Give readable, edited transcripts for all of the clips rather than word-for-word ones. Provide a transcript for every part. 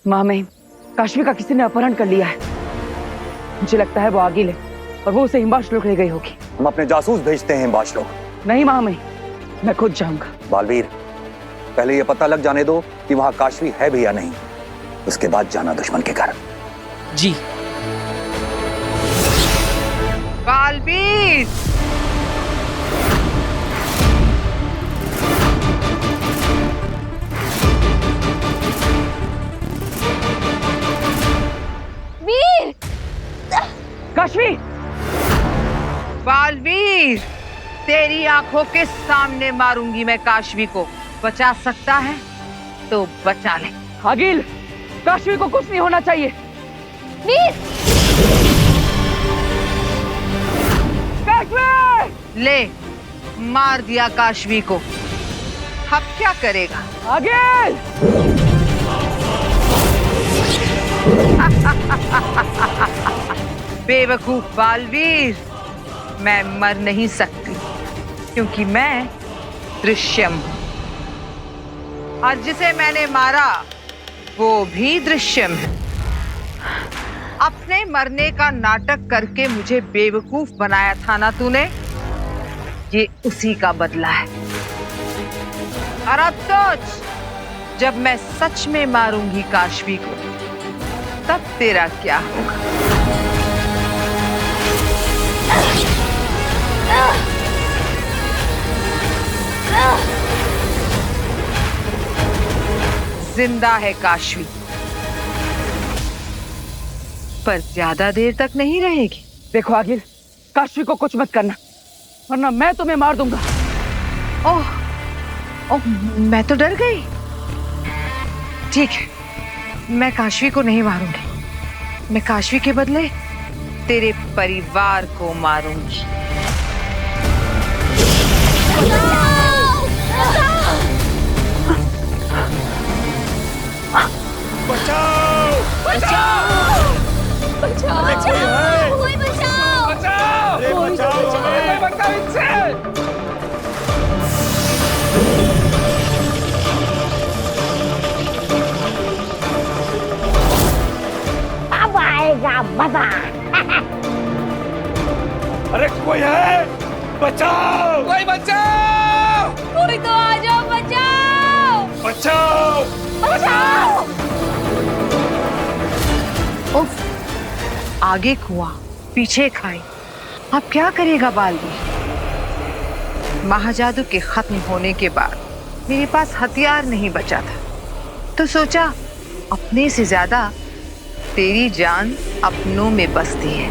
माँ मैं काश्मी का किसी ने अपहरण कर लिया है। मुझे लगता है वो आगिल है और वो उसे हिमांशु ले गई होगी। हम अपने जासूस भेजते हैं हिमांशु। नहीं माँ मैं खुद जाऊंगा। बालवीर, पहले ये पता लग जाने दो कि वहां काशवी है भी या नहीं, उसके बाद जाना दुश्मन के घर। जी। बालवीर, वीर! काशवी! बालवीर, तेरी आंखों के सामने मारूंगी मैं काशवी को। बचा सकता है तो बचा ले। आगिल, काशवी को कुछ नहीं होना चाहिए। वीर! काशवी! ले, मार दिया काशवी को। अब क्या करेगा? आगिल! बेवकूफ बालवीर, मैं मर नहीं सकती क्योंकि मैं दृश्यम हूं और जिसे मैंने मारा वो भी दृश्यम है। अपने मरने का नाटक करके मुझे बेवकूफ बनाया था ना तूने, ये उसी का बदला है। और अब सोच, जब मैं सच में मारूंगी काशवी को तब तेरा क्या होगा। जिंदा है काशवी, पर ज्यादा देर तक नहीं रहेगी। देखो आगिल, काशवी को कुछ मत करना वरना मैं तुम्हें मार दूंगा। ओह, मैं तो डर गई। ठीक है, मैं काशवी को नहीं मारूंगी। मैं काशवी के बदले तेरे परिवार को मारूंगी। बचाओ! बचाओ! बचाओ! बचाओ! कोई बचाओ! बचाओ! कोई बचाओ इनसे! अब आएगा मजा। अरे कोई है? बचाओ! कोई बचाओ! कोई तो आ जाओ, बचाओ! बचाओ! बचाओ! उफ, आगे कुआं पीछे खाई। अब क्या करेगा बालवीर? महाजादू के खत्म होने के बाद मेरे पास हथियार नहीं बचा था, तो सोचा अपने से ज्यादा तेरी जान अपनों में बसती है।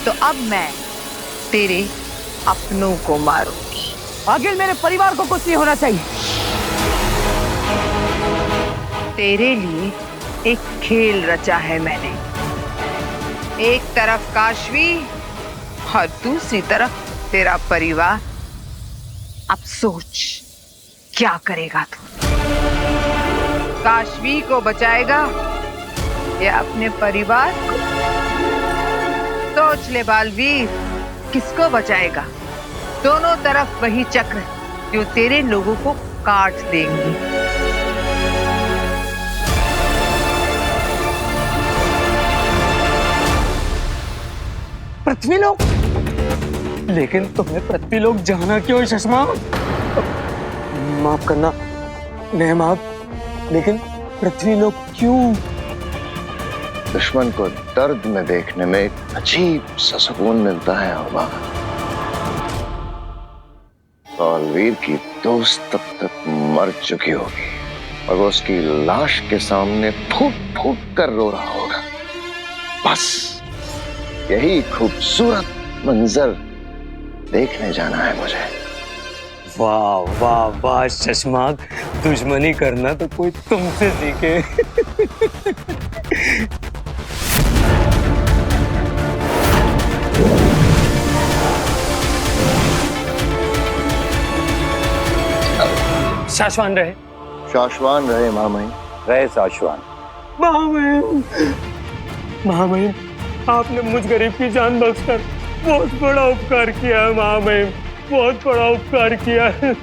तो अब मैं तेरे अपनों को मारूंगी। आगिल, मेरे परिवार को कुछ नहीं होना चाहिए। तेरे लिए एक खेल रचा है मैंने। एक तरफ काशवी और दूसरी तरफ तेरा परिवार। अब सोच क्या करेगा तू? काशवी को बचाएगा या अपने परिवार को? सोच ले बालवीर, किसको बचाएगा? दोनों तरफ वही चक्र जो तेरे लोगों को काट देंगे। पृथ्वीलोक? लेकिन तुम्हें पृथ्वीलोक जाना क्यों है चश्मा? माफ करना, नहीं माफ, लेकिन पृथ्वीलोक क्यों? दुश्मन को दर्द में देखने में एक अजीब सा सुकून मिलता है अम्मा। बालवीर की दोस्त तब तक मर चुकी होगी और वो उसकी लाश के सामने फूट फूट कर रो रहा होगा। बस यही खूबसूरत मंजर देखने जाना है मुझे। वाह वाह वाह चश्मा, दुश्मनी करना तो कोई तुमसे सीखे। शाश्वान रहे। शाश्वान रहे महामहिम। रहे शाश्वान। महामहिम, महामहिम, आपने मुझ गरीब की जान बख्शकर बहुत बड़ा उपकार किया है महामहिम, बहुत बड़ा उपकार किया है।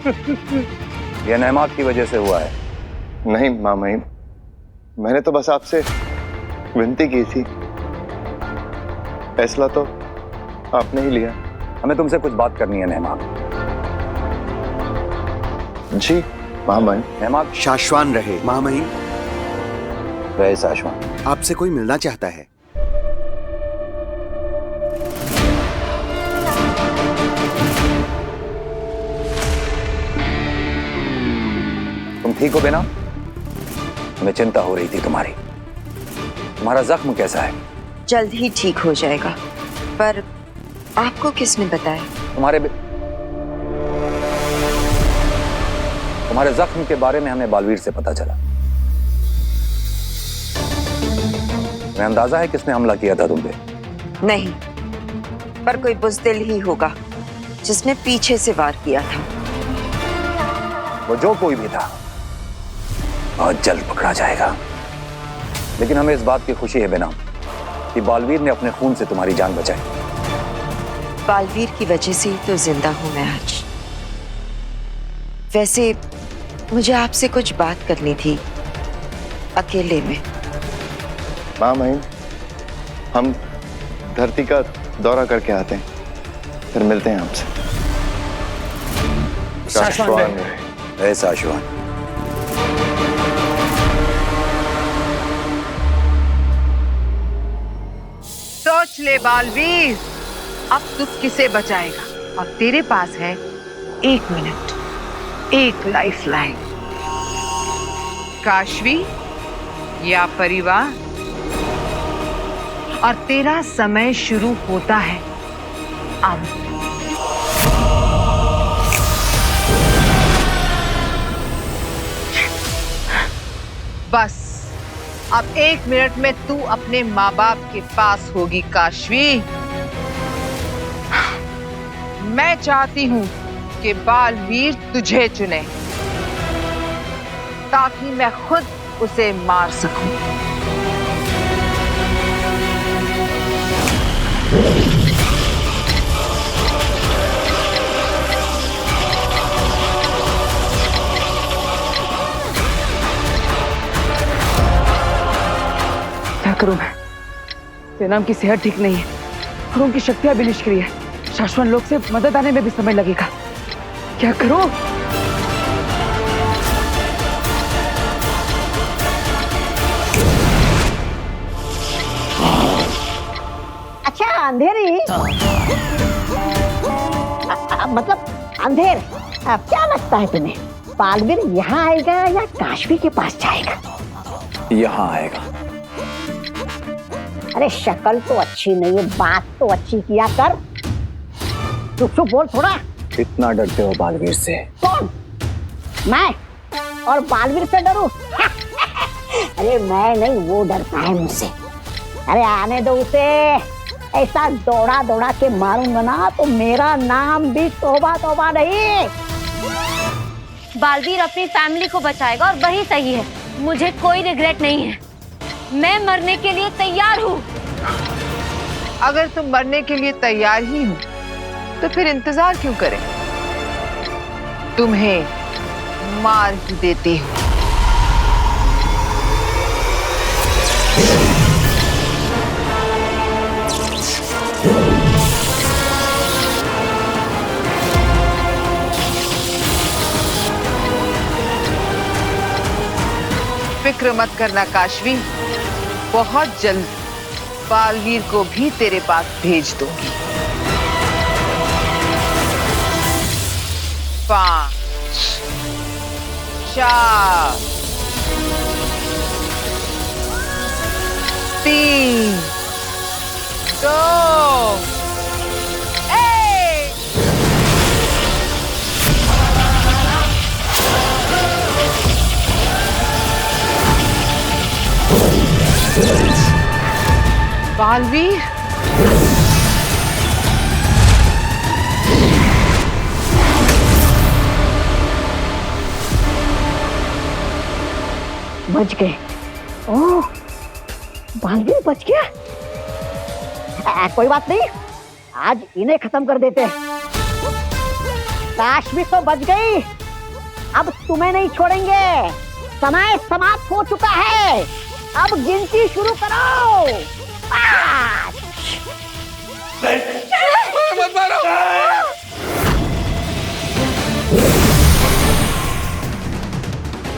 यह नेमाक की वजह से हुआ है। नहीं मामा ही, मैंने तो बस आपसे विनती की थी, फैसला तो आपने ही लिया। हमें तुमसे कुछ बात करनी है नेमाक। जी मामा। नेमाक। शाश्वान रहे महामहिम। रहे शाश्वान। आपसे कोई मिलना चाहता है। तुम ठीक हो बेना? हमें चिंता हो रही थी तुम्हारी। तुम्हारा जख्म कैसा है? जल्द ही ठीक हो जाएगा। पर आपको किसने बताया? तुम्हारे जख्म के बारे में हमें बालवीर से पता चला। तुम्हें अंदाजा है किसने हमला किया था तुम पे? नहीं, पर कोई बुज़दिल ही होगा जिसने पीछे से वार किया था। वो जो कोई भी था बहुत जल्द पकड़ा जाएगा। लेकिन हमें इस बात की खुशी है बेना कि बालवीर ने अपने खून से तुम्हारी जान बचाई। बालवीर की वजह से ही तो जिंदा हूं मैं आज। वैसे मुझे आपसे कुछ बात करनी थी, अकेले में। मामा ही, हम धरती का दौरा करके आते हैं, फिर मिलते हैं आपसे। शाश्वान रहे शाश्वान। सोच ले बालवीर, अब तू किसे बचाएगा? और तेरे पास है 1 मिनट, 1 लाइफलाइन। काशवी या परिवार, और तेरा समय शुरू होता है अब। बस अब 1 मिनट में तू अपने माँ बाप के पास होगी काशवी। मैं चाहती हूं कि बालवीर तुझे चुने ताकि मैं खुद उसे मार सकूं। क्या करूं मैं? सेनाम की सेहत ठीक नहीं है और उनकी शक्तियां भी निष्क्रिय है। शाश्वत लोग से मदद आने में भी समय लगेगा। क्या करूं? अच्छा अंधेरी, मतलब अंधेर, क्या लगता है तुम्हें बालवीर यहाँ आएगा या काशवी के पास जाएगा? यहाँ आएगा। अरे शक्ल तो अच्छी नहीं है, बात तो अच्छी किया कर। चुप चुप बोल थोड़ा। कितना डरते हो बालवीर से? कौन? मैं? और बालवीर से डरूं? अरे मैं नहीं, वो डरता है मुझसे। अरे आने दो उसे, ऐसा दौड़ा दौड़ा के मारूंगा ना तो मेरा नाम भी तौबा तौबा नहीं। बालवीर अपनी फैमिली को बचाएगा और वही सही है। मुझे कोई रिग्रेट नहीं है, मैं मरने के लिए तैयार हूँ। अगर तुम मरने के लिए तैयार ही हो तो फिर इंतजार क्यों करें? तुम्हें मार ही देती हूँ। फिक्र मत करना काशवी, बहुत जल्द बालवीर को भी तेरे पास भेज दूंगी। 5 4 3 2 1। बालवीर, बच गए। ओह, बालवीर बच गया। कोई बात नहीं, आज इन्हें खत्म कर देते हैं। काशवी तो बच गई, अब तुम्हें नहीं छोड़ेंगे। समय समाप्त हो चुका है, अब गिनती शुरू करो। 5। मत मारो।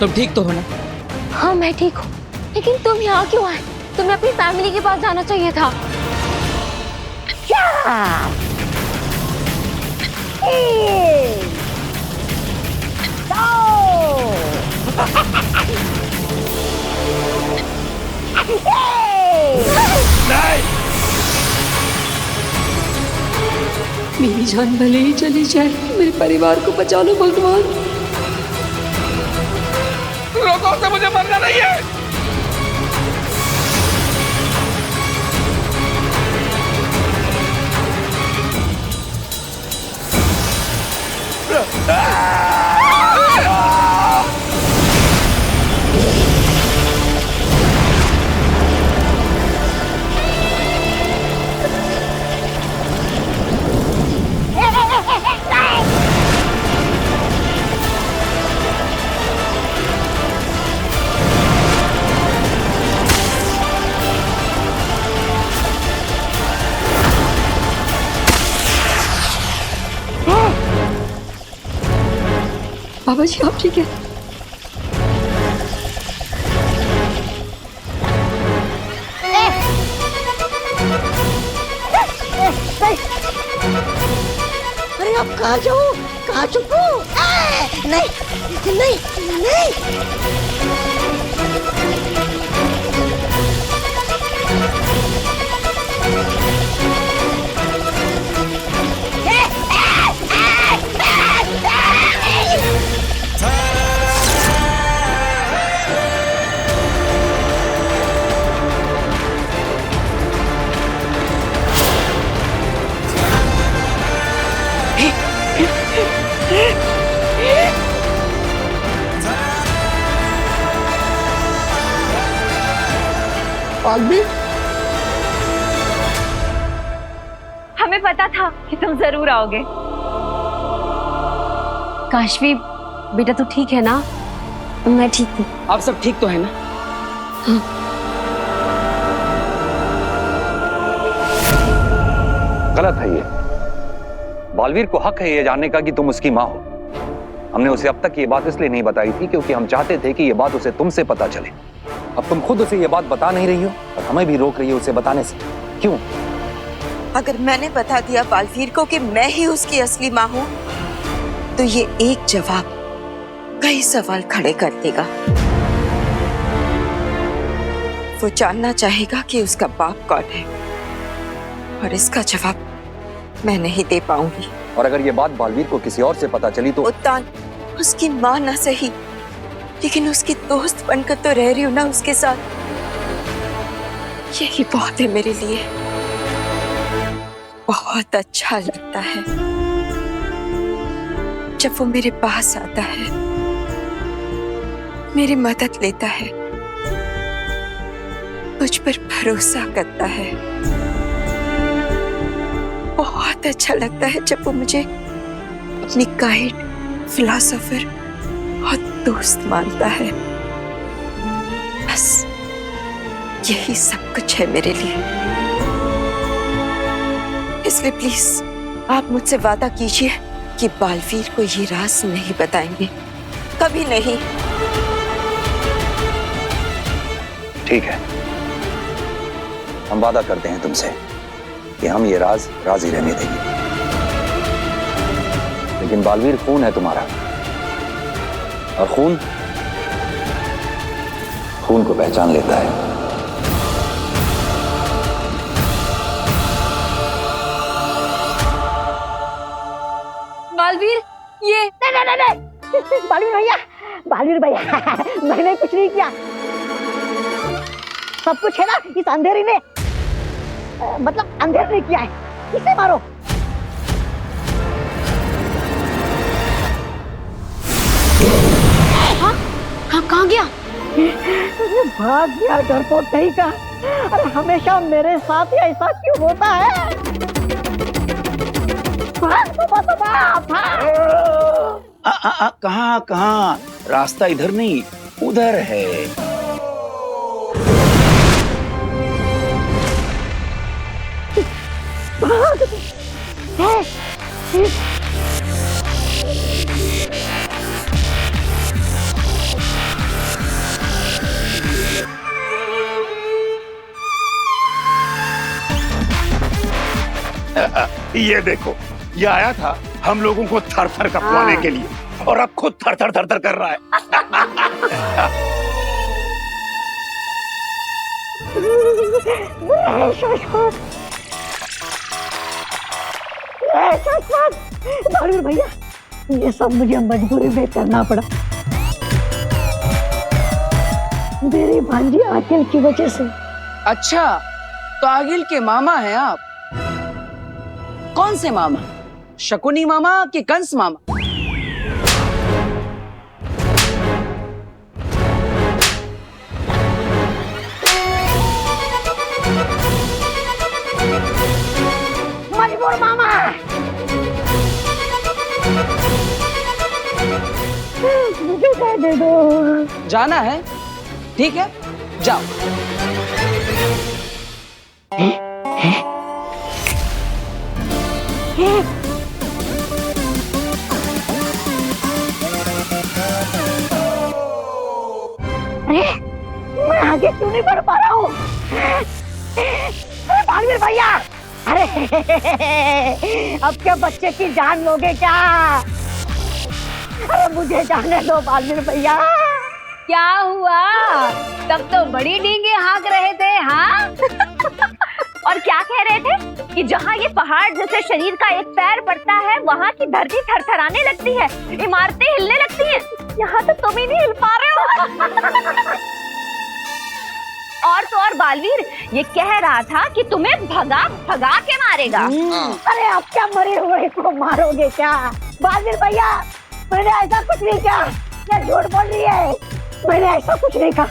तुम ठीक तो हो ना? हाँ मैं ठीक हूँ, लेकिन तुम यहाँ क्यों आए? तुम्हें अपनी फैमिली के पास जाना चाहिए था। 4 3 मेरी जान भले ही चली जाए, मेरे परिवार को बचा लो भगवान। रोको से, मुझे मरना नहीं है। बाबा जी आप ठीक है? अरे अब कहाँ जाऊँ, कहाँ छुपूं? नहीं नहीं नहीं। हमें पता था कि तुम जरूर आओगे। काशवी बेटा तू ठीक है ना? मैं ठीक हूँ। आप सब ठीक तो है ना? गलत है ये। बालवीर को हक है ये जानने का कि तुम उसकी माँ हो। हमने उसे अब तक ये बात इसलिए नहीं बताई थी क्योंकि हम चाहते थे कि ये बात उसे तुमसे पता चले। अब तुम खुद उसे ये बात बता नहीं रही हो और हमें भी रोक रही हो उसे बताने से। क्यों? अगर मैंने बता दिया बालवीर को कि मैं ही उसकी असली माँ हूँ, तो ये एक जवाब कई सवाल खड़े कर देगा। वो जानना चाहेगा कि उसका बाप कौन है, और इसका जवाब मैं नहीं दे पाऊंगी। और अगर ये बात बालवीर को किसी और से पता चली तो उत्तान उसकी माँ ना सही, लेकिन उसकी दोस्त बनकर तो रह रही हूँ ना उसके साथ। यही बहुत है मेरे लिए। बहुत अच्छा लगता है जब वो मेरे पास आता है, मेरी मदद लेता है, मुझ पर भरोसा करता है। बहुत अच्छा लगता है जब वो मुझे अपनी गाइड, फिलॉसफर और दोस्त मानता है। बस यही सब कुछ है मेरे लिए। इसलिए प्लीज आप मुझसे वादा कीजिए कि बालवीर को ये राज नहीं बताएंगे, कभी नहीं। ठीक है, हम वादा करते हैं तुमसे कि हम ये राज ही रहने देंगे। लेकिन बालवीर खून है तुम्हारा, और खून को पहचान लेता है। बालवीर ये नहीं बालवीर भैया मैंने कुछ नहीं किया। सब कुछ है ना इस अंधेरी ने, मतलब अंधेर ने किया है। इसे मारो। हाँ कहाँ गया? भाग गया, डरपोक नहीं का। अरे हमेशा मेरे साथ ही ऐसा क्यों होता है? भाग। कहाँ कहाँ, रास्ता इधर नहीं उधर है। ये देखो, ये आया था हम लोगों को थर थर कपवाने के लिए और अब खुद थर थर थर थर कर रहा है। बालवीर भैया, ये सब मुझे मजबूरी में करना पड़ा, मेरी भांजी आकिल की वजह से। अच्छा, तो आगिल के मामा हैं आप? कौन से मामा? शकुनी मामा कि कंस मामा? मजबूर मामा। मुझे दे दो। जाना है? ठीक है, जाओ। मैं आगे क्यों नहीं बढ़ पा रहा हूँ? बालवीर भैया, अरे अब क्या बच्चे की जान लोगे क्या? अरे मुझे जाने दो बालवीर भैया। क्या हुआ? तब तो बड़ी डींगे हाँक रहे थे, हाँ? और क्या कह रहे थे कि जहाँ ये पहाड़ जैसे शरीर का एक पैर पड़ता है, वहाँ की धरती थरथराने लगती है, इमारतें हिलने लगती हैं। यहाँ तो तुम ही नहीं हिल पा रहे हो। और तो और बालवीर ये कह रहा था कि तुम्हें भगा भगा के मारेगा। अरे आप क्या मरे हुए को मारोगे क्या? बालवीर भैया, मैंने ऐसा कुछ नहीं किया, ये झूठ बोल रही है, मैंने ऐसा कुछ नहीं कहा।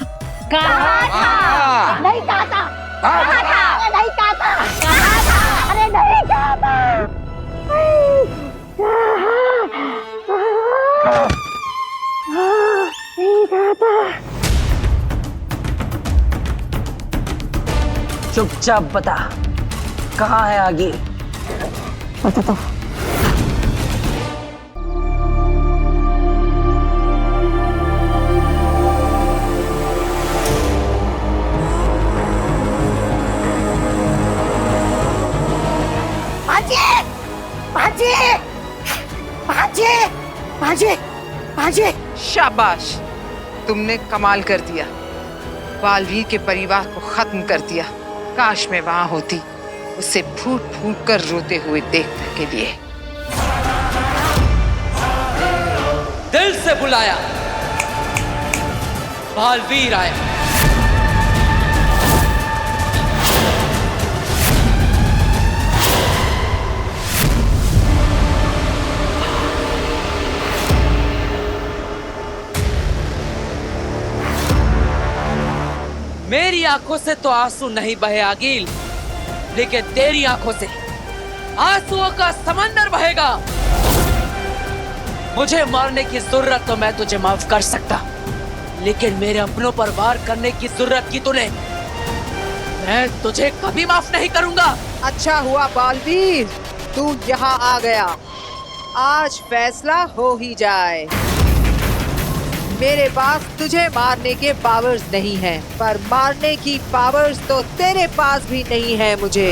कहा था? नहीं कहा था। कहा था? नहीं कहा था। कहा था? अरे नहीं कहा था। नहीं कहा था। चुपचाप बता, कहाँ है आगे? बताता हूँ। भांजे। शाबाश, तुमने कमाल कर दिया, बालवीर के परिवार को खत्म कर दिया। काश मैं वहां होती, उसे फूट फूट कर रोते हुए देखने के लिए। दिल से बुलाया, बालवीर आया। मेरी आंखों से तो आंसू नहीं बहे आगिल, लेकिन तेरी आंखों से आंसुओं का समंदर बहेगा। मुझे मारने की जरूरत तो मैं तुझे माफ कर सकता, लेकिन मेरे अपनों पर वार करने की जरूरत की तूने, मैं तुझे कभी माफ नहीं करूंगा। अच्छा हुआ बालवीर, तू यहाँ आ गया। आज फैसला हो ही जाए। मेरे पास तुझे मारने के पावर्स नहीं हैं, पर मारने की पावर्स तो तेरे पास भी नहीं है। मुझे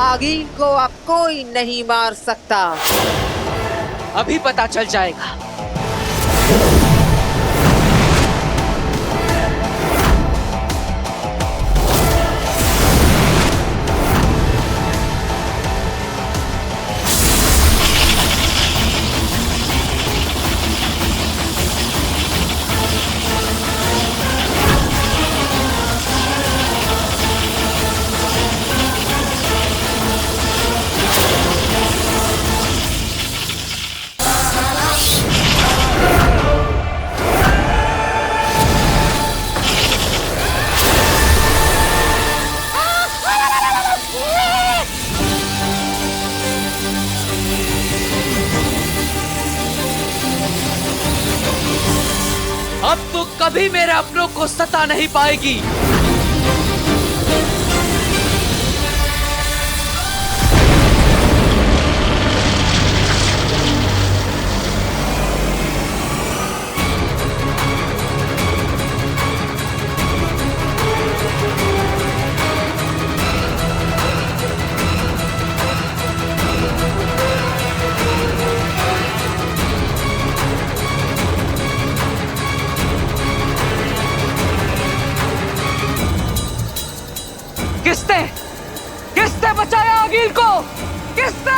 आगिल को अब कोई नहीं मार सकता। अभी पता चल जाएगा। अब तू कभी मेरे अपनों को सता नहीं पाएगी। किसने बचाया अगिल को? किसने?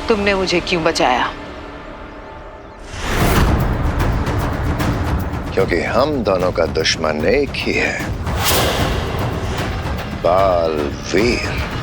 तुमने मुझे क्यों बचाया? क्योंकि हम दोनों का दुश्मन एक ही है, बालवीर।